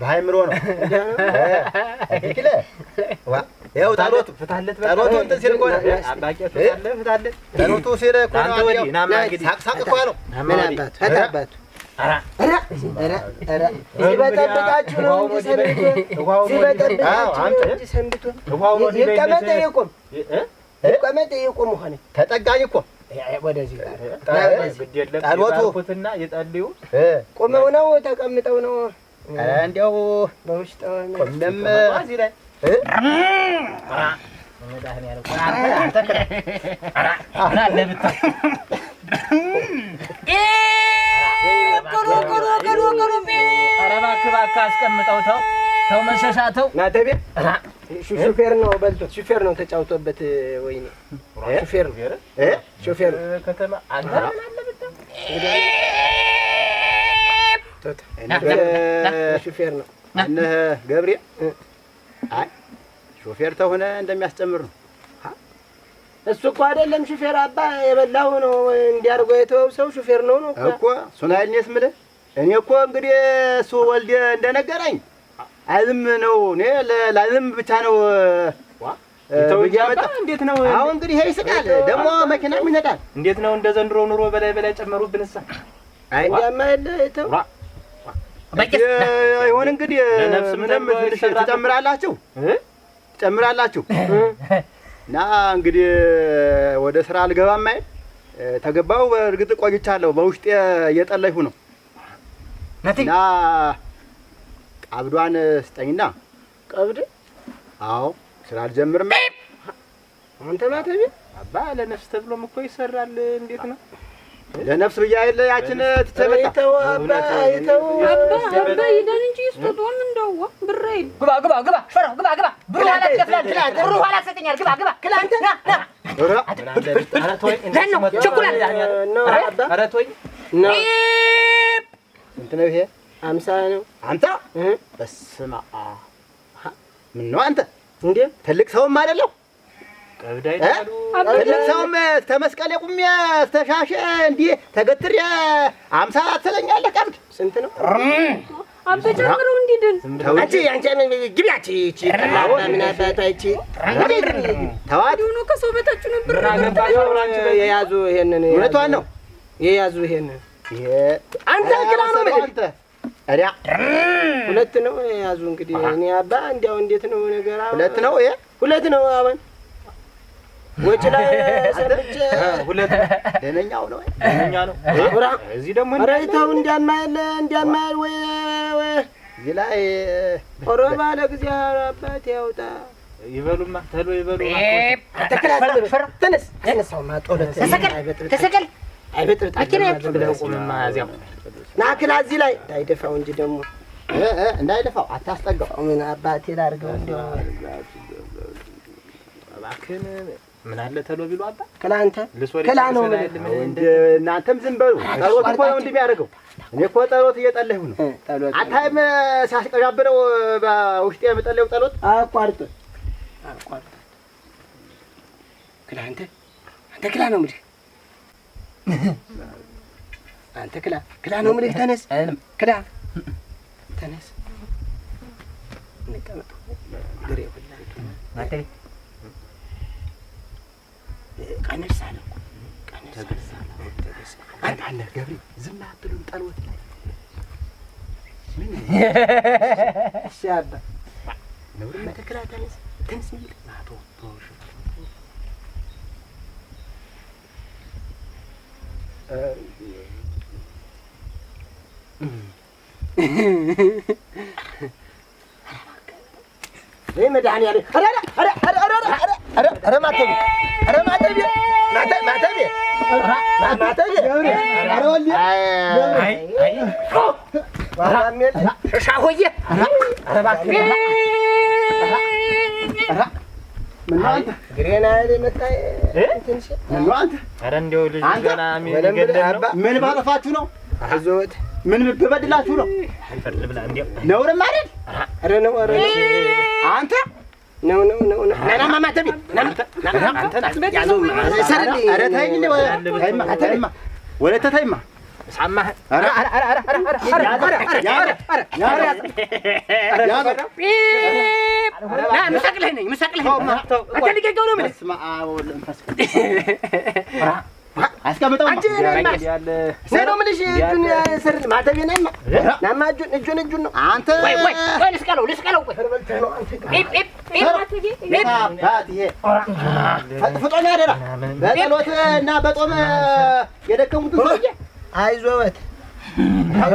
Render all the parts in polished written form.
በሃይምሮ ነው እኪለ ዋ ያው ታሎቱ ታሎቱ እንትን ሲል እኮ ነው አባቂያቱ ታለ ፍታለ ታሎቱ ሲል እኮ ነው አንተ ወዲህ ናማ እንግዲህ ሳቅ እኮ ነው ምን አባቱ አባቱ ሲበጠብጣችሁ ነው እንጂ ሰንብቶ ይቀመጥ ይቆም ይቀመጥ ይቆም ሆነ ተጠጋኝ እኮ ወደዚህ ጣልወቱና የጣልዩ ቆመው ነው ተቀምጠው ነው እንዴው በውስጥ ቆምለም እዚህ ላይ መዳህን ያለው አንተ አና ለብታ እባክህ አስቀምጠው ተው መሸሻተው ናተቤ ሹፌር ነው በልቶት ሹፌር ነው ተጫውቶበት ወይኔ ሹፌር ነው ሹፌር ከተማ አንተ ሹፌር ነው እነ ገብሬ አይ ሹፌር ተሆነ እንደሚያስጨምር ነው እሱ እኮ አይደለም ሹፌር አባ የበላው ነው እንዲያርጎ የተወው ሰው ሹፌር ነው እኮ ሱናይልኔስ ምለ እኔ እኮ እንግዲህ እሱ ወልዴ እንደነገረኝ አይዝም ነው እኔ ለላዝም ብቻ ነው እንዴት ነው አሁን እንግዲህ ይሄ ይስቃል ደግሞ መኪናም ይነዳል እንዴት ነው እንደ ዘንድሮ ኑሮ በላይ ጨመሩብንሳ አይ እንደማይለ ተው ይሁን እንግዲህ ምንም ትጨምራላችሁ እና እንግዲህ ወደ ስራ አልገባም አይደል ተገባው በእርግጥ ቆይቻለሁ በውስጤ እየጠለይሁ ነው እና ቀብዷን ስጠኝና ቀብድ አዎ ስራ አልጀምርም አንተ ማተቢ አባ ለነፍስ ተብሎም እኮ ይሰራል እንዴት ነው ለነፍስ ብያ አይደለ ያችን ትተበጣ አባ ይደን እንጂ ስቶዶን እንደው ብራይ ግባ ፈራው ግባ ብሩ ኋላ ትከፍላለህ ብሩ ኋላ ሰጠኛል ግባ ክላንተ ና ኧረ ተወኝ ለነው ቸኩላል ኧረ ተወኝ እንት ነው ይሄ 50 ነው አንተ በስማ ምን ነው አንተ እንዴ ትልቅ ሰውም አይደለም ቀብዳይ ታሉ ትልቅ ሰውም ተመስቀል የቁም ተሻሸ እንዴ ተገትር 50 አትለኛለህ ቀብድ ስንት ነው አበጀምሩ እንዲድን አንቺ ግቢያቺ እቺ ምን አባታቺ ተዋዱ ነው ከሰው በታች ነበር የያዙ ይሄንን እውነቷን ነው የያዙ ይሄንን አንተ ክላ ነው አንተ አሪያ ሁለት ነው የያዙ እንግዲህ እኔ አባ እንዲያው እንዴት ነው ነገር ሁለት ነው ይሄ ሁለት ነው አሁን ወጭ ላይ ሰርቼ ሁለት ደነኛው ነው ደነኛ ነው እዚህ ደግሞ አረይታው እንዲያማል ወይ እዚህ ላይ ኦሮባ ለጊዜ አባት ያውጣ ይበሉማ ተሎ ይበሉ ተነሳው ማጦለት ተሰቀል አይበጥብጥ አኪና ብለቁምማ ያዚያው ናክላ እዚህ ላይ እንዳይደፋው እንጂ ደግሞ እንዳይደፋው አታስጠጋው ምን አባቴ ላርገው እንደው እባክህን ምን አለ ተሎ ቢሉ አባ ክላንተ ክላ ነው እናንተም ዝም በሉ ጸሎት እኮ ነው እንደሚያደርገው እኔ እኮ ጸሎት እየጠለሁ ነው አታይም ሲያስቀዣብረው በውስጤ የምጠለው ጸሎት አቋርጥ ክላንተ አንተ ክላ ነው እንግዲህ አንተ ክላ ነው ምን ተነስ ክላ ተነስ እንቀመጥ ግሬ ሁላ ማቴ ቀነሳ ነው አንተ ገብሪ ዝም አትሉም ጸሎት ላይ ምን ሲያባ ነው ተክላ ተነስ ናቶ ቶሽ ለይ መድኃኒያ ኧረ ማተቢ ሻሆዬ ግሬና መጣ ትንሽ ኧረ እንደው ልጅ ገና ምን ባጠፋችሁ ነው አዞት ምን በበድላችሁ ነው አይፈርድ ብላ እንደው ነውርም አይደል ኧረ ነው አንተ ነው ናና ማማተቢ አንተ ያዘው ኧረ ተይኝ ታይማ ወለተ ታይማ ሳማህ ምሰቅልህ ነኝ ምሰቅልህ አንተ ልቀቀው ነው የምልህ። አስቀምጠው አንቺ ያለ ነው የምልሽ። እጁን ያሰርል ማተቤናማ ናማ እጁን ነው አንተ ወይ ልስቀለው ፍጦኝ አደራ በጸሎት እና በጦም የደከሙትን ሰውዬ አይዞት አባ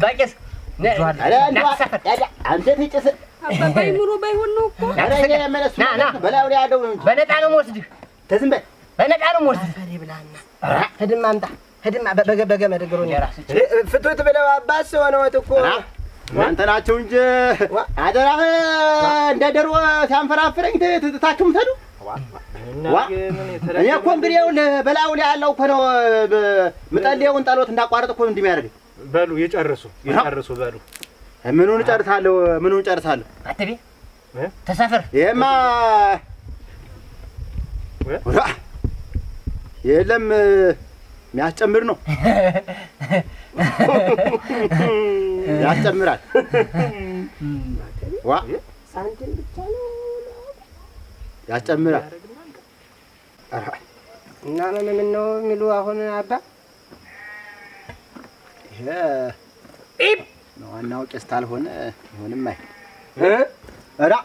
ባቄስ አንተ ትጭስ አባባይ ኑሮ ባይሆን ነው እኮ በላዩ ላይ ያለው እንጂ በነጣ ነው የምወስድህ። ተዝም በል በነጣ ነው የምወስድህ። ብላና ህድም አምጣ ህድም በገመድ ግሩኝ ፍቱት ብለው አባስ ሆነዎት እኮ እናንተ ናቸው እንጂ አደራህ እንደ ደሮ ሲያንፈራፍረኝ ትታችሁም ተዱ። እኔ እኮ እንግዲህ ይኸውልህ በላዩ ላይ ያለው እኮ ነው ምጠልየውን ጸሎት እንዳቋረጥ እኮ እንዲህ የሚያደርገኝ። በሉ ይጨርሱ በሉ። ምኑን እጨርሳለሁ? አትቤ ተሳፈር። ይሄማ የለም የሚያስጨምር ነው። ያስጨምራል። ሳንቲም ብቻ ነው ያስጨምራል። እና ምን ነው የሚሉ አሁን አባ ይሄ ዋናው ቄስ ታልሆነ ይሁንም አይደል?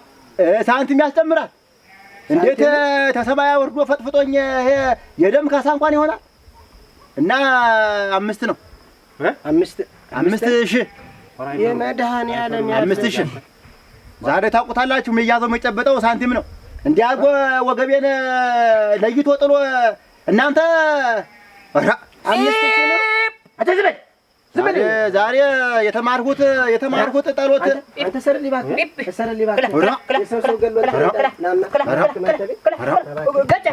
ሳንቲም ያስጨምራል። እንዴት ተሰማያ ወርዶ ፈጥፍጦኝ ይሄ የደም ካሳ እንኳን ይሆናል። እና 5 ነው 5,000 የመድኃኒዓለም 5,000 ዛሬ ታውቁታላችሁ። የሚያዘው የሚጨበጠው ሳንቲም ነው። እንዲህ አድርጎ ወገቤን ለይቶ ጥሎ እናንተ 5,000 ነው። አትዝበል ዛሬ የተማርኩት ጸሎት አንተ ሰርሊ እባክህ ሰው ገሎት ገጨ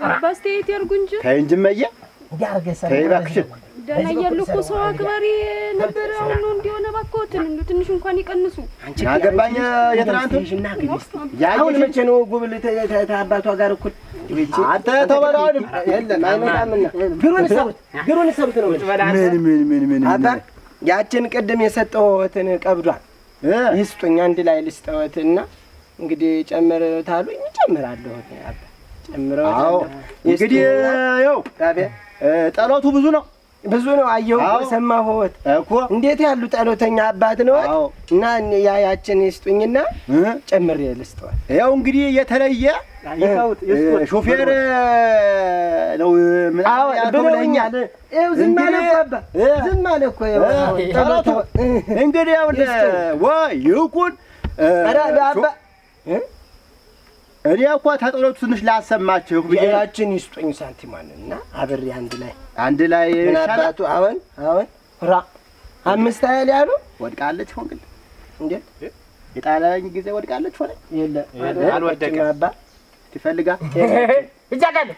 አባስቴት ያርጉ እንጂ ተይ እንጂ እመዬ ተይ እባክሽን። ደህና እያሉ እኮ ሰው አክባሪ ነበር። አሁን ነው እንዲሆነ እባክዎትን እንደው ትንሽ እንኳን ይቀንሱ። ያገባኝ የትናንቱ አሁን መቼ ነው ጉብል አባቷ ጋር እኩል አንተ ተበላውን የለም አይመጣምና ግሩን ሰሩት ነው ምን አባ ያችን ቅድም የሰጠሁትን ቀብዷል ይስጡኝ አንድ ላይ ልስጠውትና እንግዲህ ጨምር ታሉኝ እጨምራለሁ። አባ ጨምረው እንግዲህ ያው ጸሎቱ ብዙ ነው አየሁ ሰማሁት እኮ እንዴት ያሉ ጸሎተኛ አባት ነው እና ያችን ይስጡኝና ጨምሬ ልስጠዋል። ያው እንግዲህ የተለየ ሾፌር ነው ምን ብለውኛል። ይኸው ዝም አለ እኮ ጸሎቱ እንግዲህ ያው ወይ ይኩን አባ እኔ እኮ ተጠሎቱ ትንሽ ላሰማችሁ ብያችን ይስጡኝ ሳንቲማንና አብሬ አንድ ላይ ይሻላቱ። አሁን ራ 5 አይል ያሉ ወድቃለች ሆን ግን እንዴ የጣላኝ ጊዜ ወድቃለች ሆነ የለ አልወደቀም። አባ ትፈልጋ እጃዳለ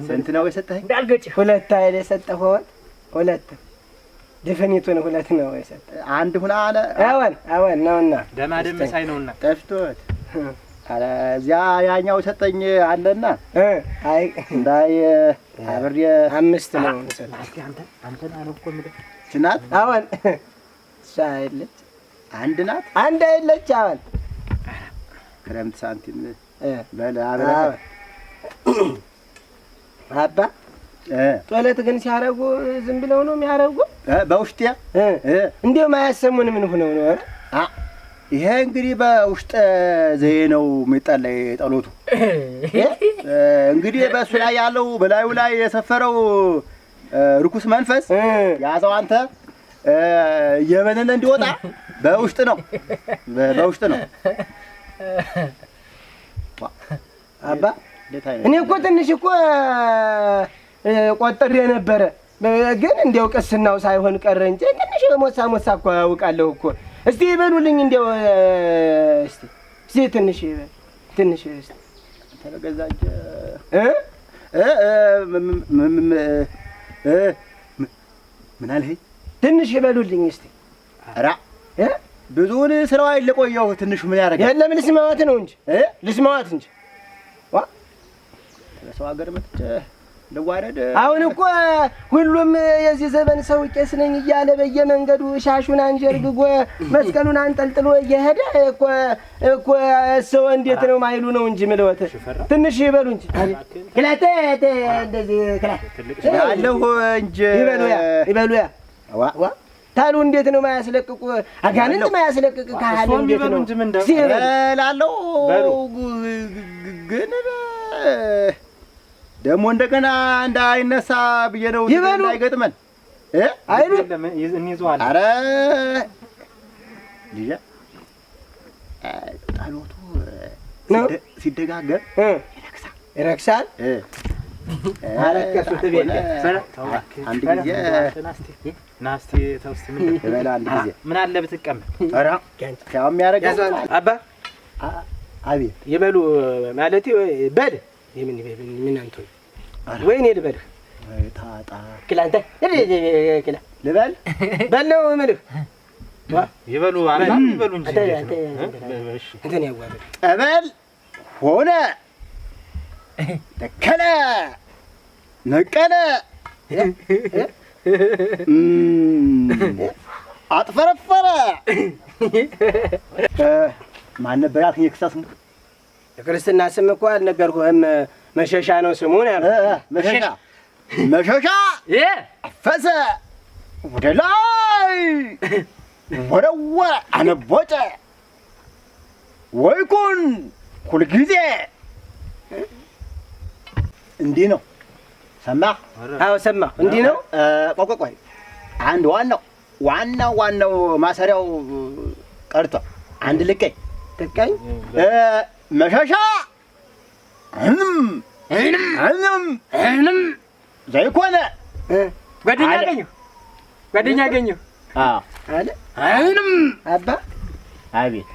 ስንት ነው የሰጠኸኝ? እንዳልገጭ 2 አይል የሰጠኸው 2 ድፍኒቱን 2 ነው የሰጠህ። አንድ ሁና አለ። አዎን ነውና ደማደም ሳይ ነውና ጠፍቶት አለ። እዚያ ያኛው ሰጠኝ አለና አይ እንዳይ አብሬ 5 ነው የሰጠህ። አንተ ነው እኮ ምደ ችናት አዎን ሳይለች አንድ ናት አንድ አይለች። አዎን ክረምት ሳንቲም በለ አብረ አባ ጦለት ግን ሲያረጉ ዝም ብለው ነው የሚያረጉ በውስጥ እንዴው ማያሰሙን ምን ሆነው ነው? ይሄ እንግዲህ በውስጥ ዘዬ ነው የሚጠላይ ጸሎቱ። እንግዲህ በእሱ ላይ ያለው በላዩ ላይ የሰፈረው ርኩስ መንፈስ ያዘው አንተ የበነነ እንዲወጣ በውስጥ ነው አባ እኔ እኮ ትንሽ እኮ ቆጥሬ ነበረ ግን እንዲያው ቅስናው ሳይሆን ቀረ እንጂ ትንሽ ሞሳ እኮ አውቃለሁ እኮ። እስቲ ይበሉልኝ እንዲያው እስቲ ትንሽ እስቲ ተገዛጀ ምን አልኸኝ? ትንሽ ይበሉልኝ እስቲ። ኧረ ብዙውን ስራው አይለቆየው ትንሹ ምን ያደርጋል? የለም ልስማዋት ነው እንጂ ልስማዋት እንጂ ለሰው ሀገር መጥቼ ልዋረድ። አሁን እኮ ሁሉም የዚህ ዘመን ሰው ቄስ ነኝ እያለ በየመንገዱ ሻሹን አንጀርግጎ መስቀሉን አንጠልጥሎ እየሄደ እኮ ሰው እንዴት ነው ማይሉ ነው እንጂ ምለወት ትንሽ ይበሉ እንጂ ክላተ እንደዚህ ክላተ ያለሁ እንጂ ይበሉያ ዋ ታሉ እንዴት ነው ማያስለቅቁ አጋንንት ማያስለቅቅ ካህል እንዴት ነው ላለው ግን ደግሞ እንደገና እንዳይነሳ ብዬ ነው እንዳይገጥመን አይሉ እንይዘዋለን። ኧረ ልጄ ጣሎቱ ሲደጋገም ይረክሳል። አረከሱት ቤት አንድ ጊዜ ናስቲ ተውስቲ ምን አለ ብትቀመጥ ኧረ ያው የሚያደርገው አባ አቤት ይበሉ ማለቴ በል ምን አንተ ወይኔ ልበልህ ታጣ ክላንተ ክላ ልበል በለው ምልህ ይበሉ አባ ይበሉ እንጂ እሺ እንትን ያዋበል ጠበል ሆነ ተከለ ነቀለ አጥፈረፈረ ማን ነበር ያልከኝ? የክርስቶስ ስሙ የክርስትና ስም እኮ አልነገርኩህም። መሸሻ ነው ስሙ ነው መሸሻ መሸሻ አፈሰ ወደ ላይ ወረወረ አነቦጨ ወይኩን ሁልጊዜ እንዲህ ነው። ሰማህ? አዎ ሰማሁ። እንዲህ ነው። ቆይ አንድ ዋናው ማሰሪያው ቀርቶ አንድ ልቀኝ መሸሻ ዘይኮነ ጓደኛ አገኘሁ አለ አባ አቤት